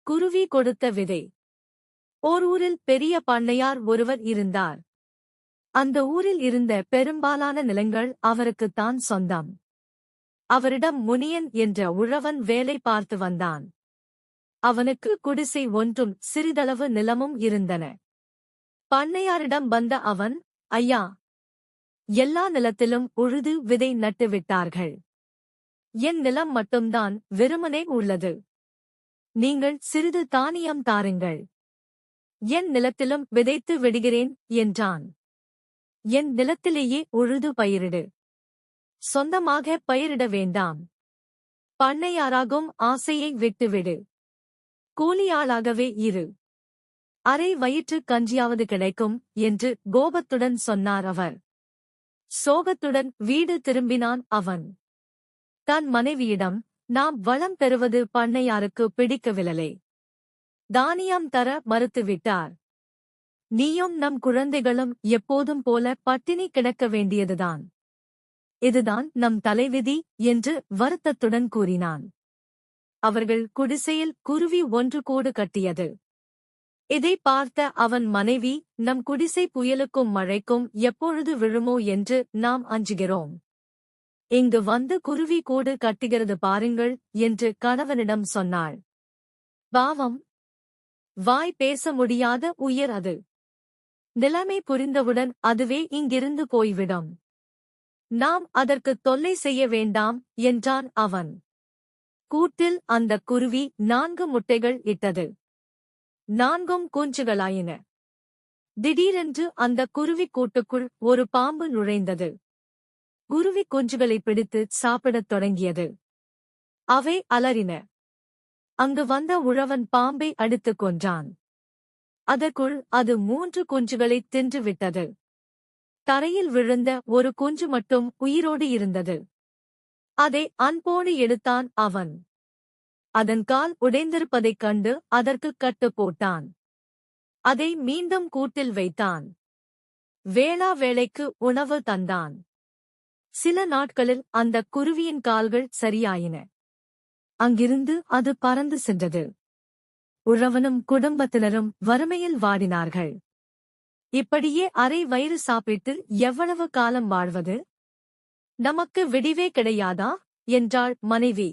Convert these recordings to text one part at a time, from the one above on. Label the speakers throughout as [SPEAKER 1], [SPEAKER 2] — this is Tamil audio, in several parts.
[SPEAKER 1] குருவி கொடுத்த விதை. ஓர் ஊரில் பெரிய பண்ணையார் ஒருவர் இருந்தார். அந்த ஊரில் இருந்த பெரும்பாலான நிலங்கள் அவருக்குத்தான் சொந்தம். அவரிடம் முனியன் என்ற உழவன் வேலை பார்த்து வந்தான். அவனுக்கு குடிசை ஒன்றும் சிறிதளவு நிலமும் இருந்தன. பண்ணையாரிடம் வந்த அவன், ஐயா, எல்லா நிலத்திலும் உழுது விதை நட்டுவிட்டார்கள். என் நிலம் மட்டும்தான் வெறுமனே உள்ளது. நீங்கள் சிறிது தானியம் தாருங்கள். என் நிலத்திலும் விதைத்து விடுகிறேன் என்றான். என் நிலத்திலேயே உழுது பயிரிடு. சொந்தமாக பயிரிட வேண்டாம். பண்ணையாராகும் ஆசையை விட்டுவிடு. கூலியாளாகவே இரு. அரை வயிற்று கஞ்சியாவது கிடைக்கும் என்று கோபத்துடன் சொன்னார் அவர். சோகத்துடன் வீடு திரும்பினான் அவன். தன் மனைவியிடம், நாம் வளம் பெறுவது பண்ணையாருக்கு பிடிக்கவில்லை. தானியம் தர மறுத்துவிட்டார். நீயும் நம் குழந்தைகளும் எப்போதும் போல பட்டினி கிடக்க வேண்டியதுதான். இதுதான் நம் தலைவிதி என்று வருத்தத்துடன் கூறினான். அவர்கள் குடிசையில் குருவி ஒன்று கூடு கட்டியது. இதை பார்த்த அவன் மனைவி, நம் குடிசை புயலுக்கும் மழைக்கும் எப்பொழுது விழுமோ என்று நாம் அஞ்சுகிறோம். இங்கு வந்து குருவி கூடு கட்டுகிறது பாருங்கள் என்று கணவனிடம் சொன்னாள். பாவம், வாய் பேச முடியாத உயிர் அது. நிலைமை புரிந்தவுடன் அதுவே இங்கிருந்து போய்விடும். நாம் அதற்கு தொல்லை செய்ய வேண்டாம் என்றான் அவன். கூட்டில் அந்த குருவி 4 முட்டைகள் இட்டது. 4ம் குஞ்சுகளாயின. திடீரென்று அந்த குருவி கூட்டுக்குள் ஒரு பாம்பு நுழைந்தது. குருவி குஞ்சுகளை பிடித்து சாப்பிடத் தொடங்கியது. அவை அலறின. அங்கு வந்த உழவன் பாம்பை அடித்துக் கொன்றான். அதற்குள் அது 3 குஞ்சுகளை தின்று விட்டது. தரையில் விழுந்த ஒரு குஞ்சு மட்டும் உயிரோடு இருந்தது. அதை அன்போடு எடுத்தான் அவன். அதன் கால் உடைந்திருப்பதைக் கண்டு அதற்கு கட்டு போட்டான். அதை மீண்டும் கூட்டில் வைத்தான். வேளா வேளைக்கு உணவு தந்தான். சில நாட்களில் அந்த குருவியின் கால்கள் சரியாயின. அங்கிருந்து அது பறந்து சென்றது. உழவனும் குடும்பத்தினரும் வறுமையில் வாடினார்கள். இப்படியே அரை வயிறு சாப்பிட்டு எவ்வளவு காலம் வாழ்வது? நமக்கு விடிவே கிடையாதா என்றாள் மனைவி.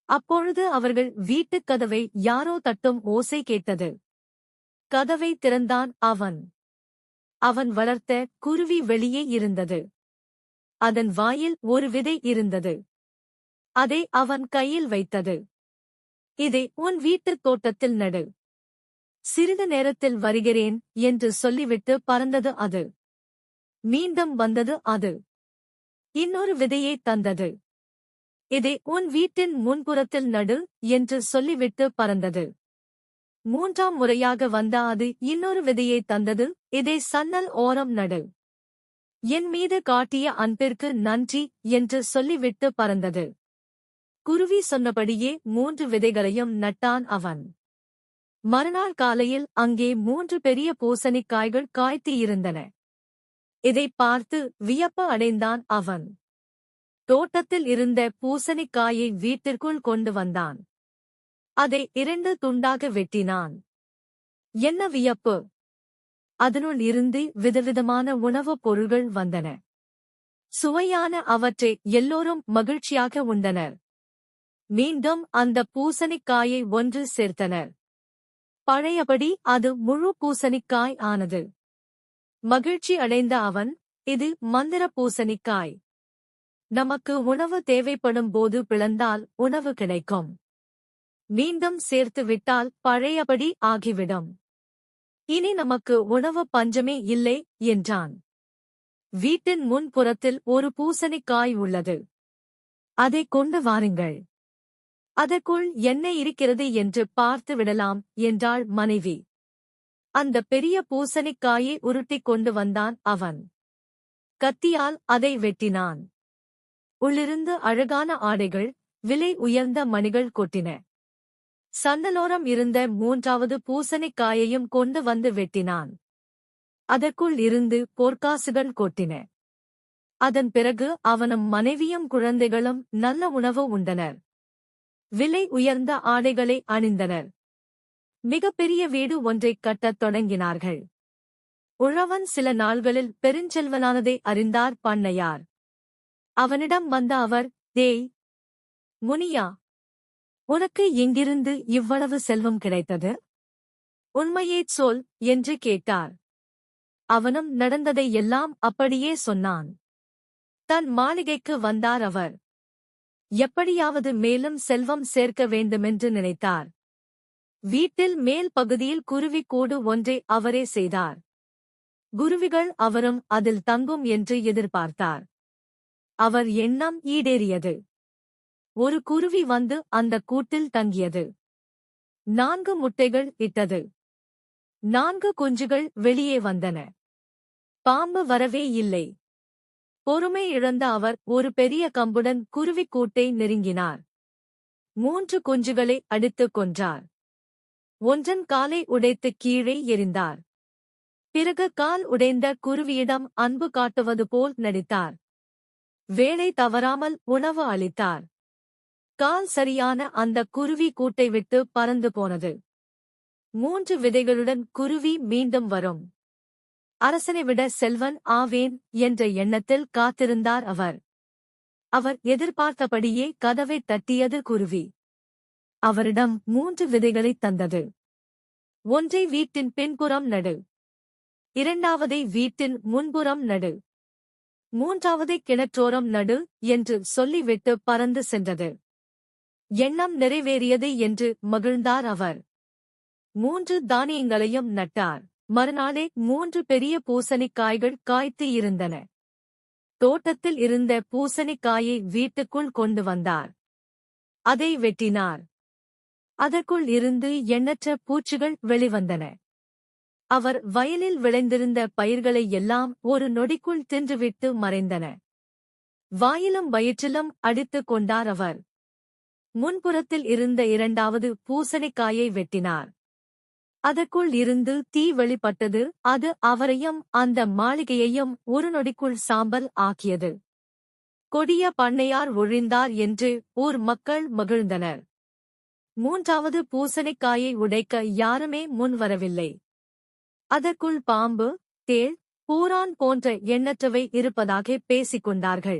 [SPEAKER 1] அப்பொழுது அவர்கள் வீட்டுக் கதவை யாரோ தட்டும் ஓசை கேட்டது. கதவை திறந்தான் அவன். அவன் வளர்த்த குருவி வெளியே இருந்தது. அதன் வாயில் ஒரு விதை இருந்தது. அதை அவன் கையில் வைத்தது. இதை உன் வீட்டுத் தோட்டத்தில் நடு. சிறிது நேரத்தில் வருகிறேன் என்று சொல்லிவிட்டு பறந்தது அது. மீண்டும் வந்தது அது. இன்னொரு விதையை தந்தது. இதை உன் வீட்டின் முன்புறத்தில் நடு என்று சொல்லிவிட்டு பறந்தது. 3ஆம் முறையாக வந்த அது இன்னொரு விதையை தந்தது. இதை சன்னல் ஓரம் நடு. என் மீது காட்டிய அன்பிற்கு நன்றி என்று சொல்லிவிட்டு பறந்தது. குருவி சொன்னபடியே 3 விதைகளையும் நட்டான் அவன். மறுநாள் காலையில் அங்கே 3 பெரிய பூசணிக்காய்கள் காய்த்து இருந்தன. இதைப் பார்த்து வியப்பு அடைந்தான் அவன். தோட்டத்தில் இருந்த பூசணிக்காயை வீட்டிற்குள் கொண்டு வந்தான். அதை 2 துண்டாக வெட்டினான். என்ன வியப்பு! அதனுள் இருந்து விதவிதமான உணவுப் பொருள்கள் வந்தன. சுவையான அவற்றை எல்லோரும் மகிழ்ச்சியாக உண்டனர். மீண்டும் அந்த பூசணிக்காயை ஒன்று சேர்த்தனர். பழையபடி அது முழு பூசணிக்காய் ஆனது. மகிழ்ச்சி அடைந்த அவன், இது மந்திர பூசணிக்காய். நமக்கு உணவு தேவைப்படும் போது பிளந்தால் உணவு கிடைக்கும். மீண்டும் சேர்த்து விட்டால் பழையபடி ஆகிவிடும். இனி நமக்கு உணவு பஞ்சமே இல்லை என்றான். வீட்டின் முன்புறத்தில் ஒரு பூசணிக்காய் உள்ளது. அதை கொண்டு வாருங்கள். அதற்குள் என்ன இருக்கிறது என்று பார்த்து விடலாம் என்றாள் மனைவி. அந்த பெரிய பூசணிக்காயை உருட்டிக் கொண்டு வந்தான் அவன். கத்தியால் அதை வெட்டினான். உள்ளிருந்து அழகான ஆடைகள், விலை உயர்ந்த மணிகள் கொட்டின. சன்னலோரம் இருந்த 3வது பூசணிக்காயையும் கொண்டு வந்து வெட்டினான். அதற்குள் இருந்து பொற்காசுகள் கொட்டின. அதன் பிறகு அவனும் மனைவியும் குழந்தைகளும் நல்ல உணவு உண்டனர். விலை உயர்ந்த ஆடைகளை அணிந்தனர். மிகப்பெரிய வீடு ஒன்றைக் கட்டத் தொடங்கினார்கள். உழவன் சில நாள்களில் பெருஞ்செல்வனானதை அறிந்தார் பண்ணையார். அவனிடம் வந்த அவர், "டேய் முனியா, உனக்கு எங்கிருந்து இவ்வளவு செல்வம் கிடைத்தது? உண்மையைச் சொல்" என்று கேட்டார். அவனும் நடந்ததை எல்லாம் அப்படியே சொன்னான். தன் மாளிகைக்கு வந்தார் அவர். எப்படியாவது மேலும் செல்வம் சேர்க்க வேண்டுமென்று நினைத்தார். வீட்டில் மேல் பகுதியில் குருவி கூடு ஒன்றை அவரே செய்தார். குருவிகள் அவரும் அதில் தங்கும் என்று எதிர்பார்த்தார். அவர் எண்ணம் ஈடேறியது. ஒரு குருவி வந்து அந்த கூட்டில் தங்கியது. 4 முட்டைகள் இட்டது. 4 குஞ்சுகள் வெளியே வந்தன. பாம்பு வரவே இல்லை. பொறுமை இழந்த அவர் ஒரு பெரிய கம்புடன் குருவிக் கூட்டை நெருங்கினார். 3 குஞ்சுகளை அடித்துக் கொன்றார். ஒன்றன் காலை உடைத்து கீழே எறிந்தார். பிறகு கால் உடைந்த குருவியிடம் அன்பு காட்டுவது போல் நடித்தார். வேளை தவறாமல் உணவு அளித்தார். கால் சரியான அந்த குருவி கூட்டை விட்டு பறந்து போனது. 3 விதைகளுடன் குருவி மீண்டும் வரும். அரசனை விட செல்வன் ஆவேன் என்ற எண்ணத்தில் காத்திருந்தார் அவர். அவர் எதிர்பார்த்தபடியே கதவைத் தட்டியது குருவி. அவரிடம் 3 விதைகளைத் தந்தது. ஒன்றை வீட்டின் பின்புறம் நடு, 2வதை வீட்டின் முன்புறம் நடு, 3வதை கிணற்றோரம் நடு என்று சொல்லிவிட்டு பறந்து சென்றது. எண்ணம் நிறைவேறியது என்று மகிழ்ந்தார் அவர். 3 தானியங்களையும் நட்டார். மறுநாளே 3 பெரிய பூசணிக்காய்கள் காய்த்து இருந்தன. தோட்டத்தில் இருந்த பூசணிக்காயை வீட்டுக்குள் கொண்டு வந்தார். அதை வெட்டினார். அதற்குள் இருந்து எண்ணற்ற பூச்சிகள் வெளிவந்தன. அவர் வயலில் விளைந்திருந்த பயிர்களை எல்லாம் ஒரு நொடிக்குள் தின்றுவிட்டு மறைந்தன. வாயிலும் வயிற்றிலும் அடித்துக் கொண்டார் அவர். முன்புறத்தில் இருந்த 2வது பூசணிக்காயை வெட்டினார். அதற்குள் இருந்து தீ வெளிப்பட்டது. அது அவரையும் அந்த மாளிகையையும் ஒரு நொடிக்குள் சாம்பல் ஆக்கியது. கொடிய பண்ணையார் ஒழிந்தார் என்று ஊர் மக்கள் மகிழ்ந்தனர். 3வது பூசணிக்காயை உடைக்க யாருமே முன் வரவில்லை. அதற்குள் பாம்பு, தேள், பூரான் போன்ற எண்ணற்றவை இருப்பதாக பேசிக் கொண்டார்கள்.